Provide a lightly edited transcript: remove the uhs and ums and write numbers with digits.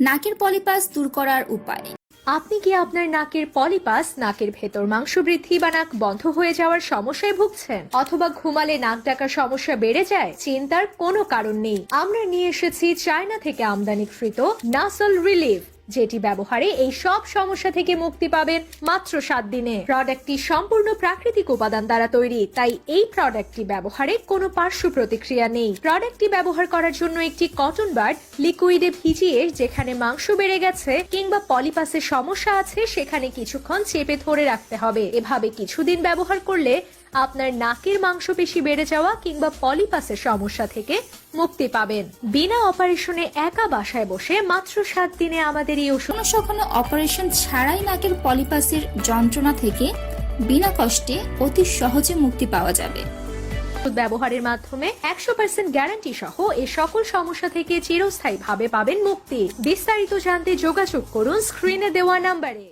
নাকের পলিপাস দূর করার উপায়। আপনি কি আপনার নাকের পলিপাস, নাকের ভেতর মাংস বৃদ্ধি বা নাক বন্ধ হয়ে যাওয়ার সমস্যায় ভুগছেন, অথবা ঘুমালে নাক ডাকার সমস্যা বেড়ে যায়? চিন্তার কোনো কারণ নেই। আমরা নিয়ে এসেছি চায়না থেকে আমদানিকৃত নাসাল রিলিফ, যেটি ব্যবহারে এই সব সমস্যা থেকে মুক্তি পাবেন মাত্র 7 দিনে। প্রোডাক্টটি সম্পূর্ণ প্রাকৃতিক উপাদান দ্বারা তৈরি, তাই এই প্রোডাক্টটি ব্যবহারে কোনো পার্শ্ব প্রতিক্রিয়া নেই। প্রোডাক্টটি ব্যবহার করার জন্য একটি কটন বাড লিকুইডে ভিজিয়ে যেখানে মাংস বেড়ে গেছে কিংবা পলিপাসের সমস্যা আছে সেখানে কিছুক্ষণ চেপে ধরে রাখতে হবে। এভাবে কিছুদিন ব্যবহার করলে আপনার নাকের মাংসপেশি বেড়ে যাওয়া কিংবা পলিপাসের সমস্যা থেকে মুক্তি পাবেন। বিনা অপারেশনে একা বাসায় বসে মাত্র 7 দিনে আমাদের এই ওষুধ। কোনো অপারেশন ছাড়াই নাকের পলিপাসের যন্ত্রণা থেকে বিনা কষ্টে অতি সহজে মুক্তি পাওয়া যাবে। ব্যবহারের মাধ্যমে 100% গ্যারান্টি সহ এই সকল সমস্যা থেকে চিরস্থায়ীভাবে পাবেন মুক্তি। বিস্তারিত জানতে যোগাযোগ করুন স্ক্রিনে দেওয়া নাম্বারে।